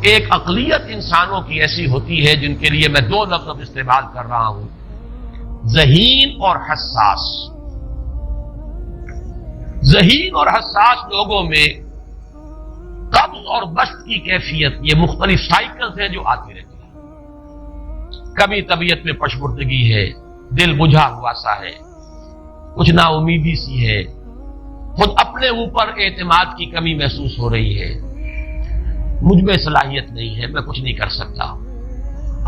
ایک اقلیت انسانوں کی ایسی ہوتی ہے جن کے لیے میں دو لفظ استعمال کر رہا ہوں، ذہین اور حساس۔ ذہین اور حساس لوگوں میں قبض اور بسط کی کیفیت، یہ مختلف سائیکلز ہیں جو آتی رہتی ہیں۔ کبھی طبیعت میں پشمردگی ہے، دل بجھا ہوا سا ہے، کچھ نا امیدی سی ہے، خود اپنے اوپر اعتماد کی کمی محسوس ہو رہی ہے، مجھ میں صلاحیت نہیں ہے، میں کچھ نہیں کر سکتا،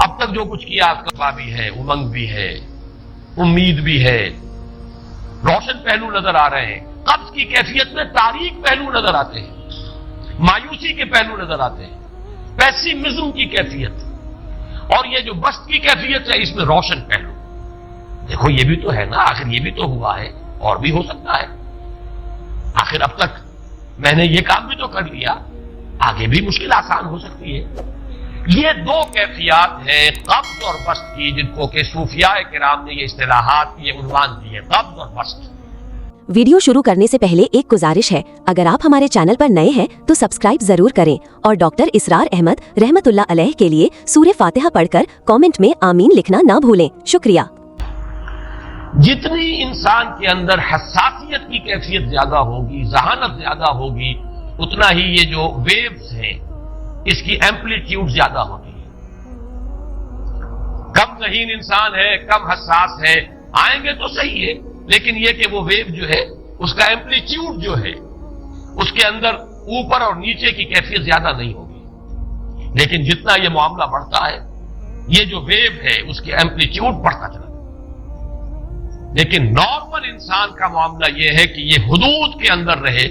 اب تک جو کچھ کیا کبا بھی ہے، امنگ بھی ہے، امید بھی ہے، روشن پہلو نظر آ رہے ہیں۔ قبض کی کیفیت میں تاریک پہلو نظر آتے ہیں، مایوسی کے پہلو نظر آتے ہیں، پیسیمزم کی کیفیت، اور یہ جو بسط کی کیفیت ہے اس میں روشن پہلو۔ دیکھو یہ بھی تو ہے نا، آخر یہ بھی تو ہوا ہے، اور بھی ہو سکتا ہے، آخر اب تک میں نے یہ کام بھی تو کر لیا، آگے بھی مشکل آسان ہو سکتی ہے۔ یہ دو کیفیات ہیں قبض اور بسط کی، جن کو کہ صوفیاء کرام نے یہ اصطلاحات، یہ عنوان دیے، قبض اور بسط۔ ویڈیو شروع کرنے سے پہلے ایک گزارش ہے، اگر آپ ہمارے چینل پر نئے ہیں تو سبسکرائب ضرور کریں اور ڈاکٹر اسرار احمد رحمت اللہ علیہ کے لیے سورہ فاتحہ پڑھ کر کامنٹ میں آمین لکھنا نہ بھولیں۔ شکریہ۔ جتنی انسان کے اندر حساسیت کی کیفیت زیادہ ہوگی، ذہانت زیادہ ہوگی، اتنا ہی یہ جو ویوز ہیں اس کی ایمپلیٹیوڈ زیادہ ہوتی ہے۔ کم ذہین انسان ہے، کم حساس ہے، آئیں گے تو صحیح ہے، لیکن یہ کہ وہ ویو جو ہے اس کا ایمپلیٹیوڈ جو ہے اس کے اندر اوپر اور نیچے کی کیفیت زیادہ نہیں ہوگی، لیکن جتنا یہ معاملہ بڑھتا ہے یہ جو ویو ہے اس کی ایمپلیٹیوڈ بڑھتا چلا جاتا ہے۔ لیکن نارمل انسان کا معاملہ یہ ہے کہ یہ حدود کے اندر رہے،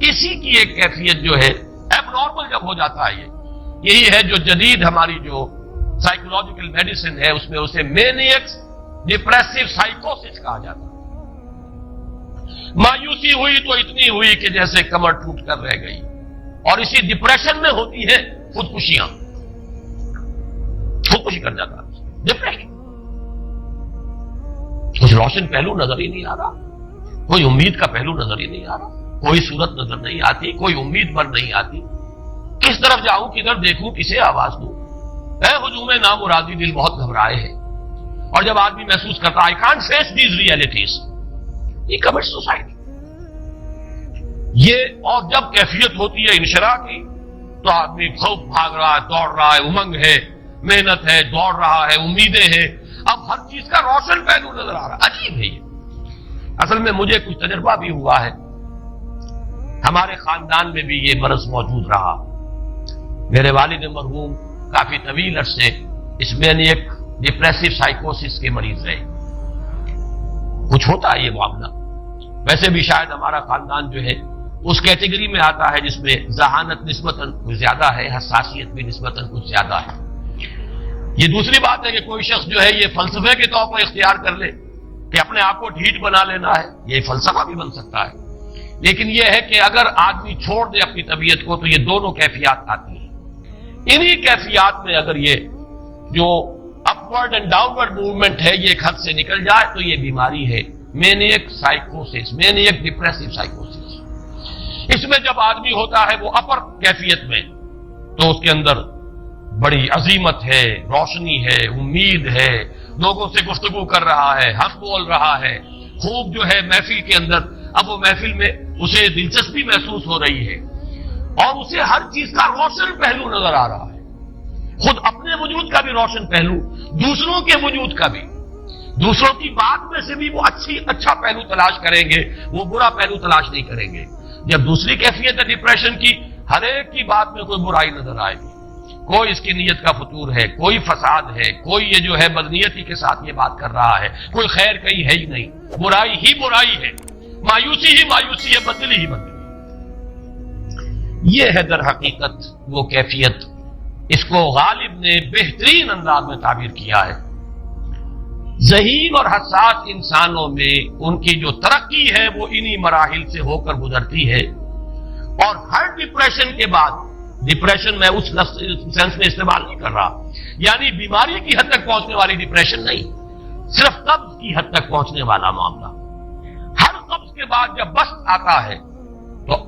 اسی کی ایک کیفیت جو ہے ایب نارمل جب ہو جاتا ہے، یہی ہے جو جدید ہماری جو سائیکولوجیکل میڈیسن ہے اس میں اسے مینیکس ڈپریسو سائیکوسس کہا جاتا ہے۔ مایوسی ہوئی تو اتنی ہوئی کہ جیسے کمر ٹوٹ کر رہ گئی، اور اسی ڈپریشن میں ہوتی ہے خودکشیاں، خودکشی کر جاتا ہے ڈپریشن۔ کچھ روشن پہلو نظر ہی نہیں آ رہا، کوئی امید کا پہلو نظر ہی نہیں آ رہا، کوئی صورت نظر نہیں آتی، کوئی امید بن نہیں آتی، کس طرف جاؤں، کدھر دیکھوں، کسے آواز دوں، اے ہجوم نامرادی دل بہت گھبرائے ہیں۔ اور جب آدمی محسوس کرتا I can't face these realities، یہ کمٹ سوسائڈ۔ یہ اور جب کیفیت ہوتی ہے انشراح کی تو آدمی خوب بھاگ رہا ہے، دوڑ رہا ہے، امنگ ہے، محنت ہے، دوڑ رہا ہے، امیدیں ہیں، اب ہر چیز کا روشن پہلو نظر آ رہا ہے۔ عجیب ہے یہ، اصل میں مجھے کچھ تجربہ بھی ہوا ہے، ہمارے خاندان میں بھی یہ مرض موجود رہا۔ میرے والد مرحوم کافی طویل عرصے اس مینیک ڈپریسو سائیکوسس کے مریض رہے۔ کچھ ہوتا ہے یہ معاملہ، ویسے بھی شاید ہمارا خاندان جو ہے اس کیٹیگری میں آتا ہے جس میں ذہانت نسبتاً کچھ زیادہ ہے، حساسیت بھی نسبتاً کچھ زیادہ ہے۔ یہ دوسری بات ہے کہ کوئی شخص جو ہے یہ فلسفے کے طور پر اختیار کر لے کہ اپنے آپ کو ڈھیٹ بنا لینا ہے، یہ فلسفہ بھی بن سکتا ہے، لیکن یہ ہے کہ اگر آدمی چھوڑ دے اپنی طبیعت کو تو یہ دونوں کیفیات آتی ہیں۔ انہی کیفیات میں اگر یہ جو اپورڈ اینڈ ڈاؤنورڈ موومنٹ ہے یہ ایک حد سے نکل جائے تو یہ بیماری ہے مینیک سائیکوسس، مینیک ڈپریسو سائیکوسس۔ اس میں جب آدمی ہوتا ہے وہ اپر کیفیت میں تو اس کے اندر بڑی عظیمت ہے، روشنی ہے، امید ہے، لوگوں سے گفتگو کر رہا ہے، حق بول رہا ہے، خوب جو ہے محفل کے اندر، اب وہ محفل میں اسے دلچسپی محسوس ہو رہی ہے اور اسے ہر چیز کا روشن پہلو نظر آ رہا ہے، خود اپنے وجود کا بھی روشن پہلو، دوسروں کے وجود کا بھی، دوسروں کی بات میں سے بھی وہ اچھا پہلو تلاش کریں گے، وہ برا پہلو تلاش نہیں کریں گے۔ جب دوسری کیفیت ہے ڈپریشن کی، ہر ایک کی بات میں کوئی برائی نظر آئے گی، کوئی اس کی نیت کا فطور ہے، کوئی فساد ہے، کوئی یہ جو ہے بدنیتی کے ساتھ یہ بات کر رہا ہے، کوئی خیر کہیں ہے ہی نہیں، برائی ہی برائی ہے، مایوسی ہی مایوسی ہے، بدلی ہی بدلی۔ یہ ہے در حقیقت وہ کیفیت، اس کو غالب نے بہترین انداز میں تعبیر کیا ہے۔ ذہین اور حساس انسانوں میں ان کی جو ترقی ہے وہ انہی مراحل سے ہو کر گزرتی ہے، اور ہر ڈپریشن کے بعد، ڈپریشن میں اس سینس میں استعمال نہیں کر رہا یعنی بیماری کی حد تک پہنچنے والی ڈپریشن نہیں، صرف قبض کی حد تک پہنچنے والا معاملہ۔ ہر قبض کے بعد جب بسط آتا ہے تو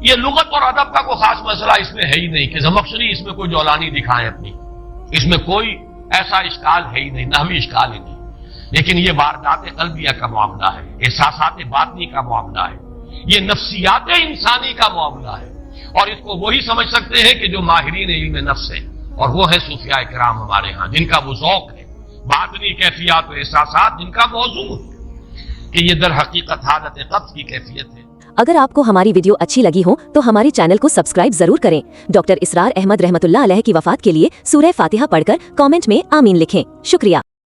یہ لغت اور ادب کا کوئی خاص مسئلہ اس میں ہے ہی نہیں کہ زمخشری اس میں کوئی جولانی دکھائیں اپنی، اس میں کوئی ایسا اشکال ہے ہی نہیں، نحوی اشکال ہی نہیں، لیکن یہ واردات قلبیہ کا معاملہ ہے، احساسات باطنی کا معاملہ ہے، یہ نفسیات انسانی کا معاملہ ہے، اور اس کو وہی سمجھ سکتے ہیں کہ جو ماہرین علم نفس ہیں، اور وہ ہیں صوفیاء کرام ہمارے ہاں، جن کا وہ ذوق ہے، باطنی کیفیات و احساسات جن کا موضوع ہے کہ یہ در حقیقت حالت قبض کی کیفیت ہے۔ اگر آپ کو ہماری ویڈیو اچھی لگی ہو تو ہمارے چینل کو سبسکرائب ضرور کریں۔ ڈاکٹر اسرار احمد رحمت اللہ علیہ کی وفات کے لیے سورہ فاتحہ پڑھ کر کامنٹ میں آمین لکھیں۔ شکریہ۔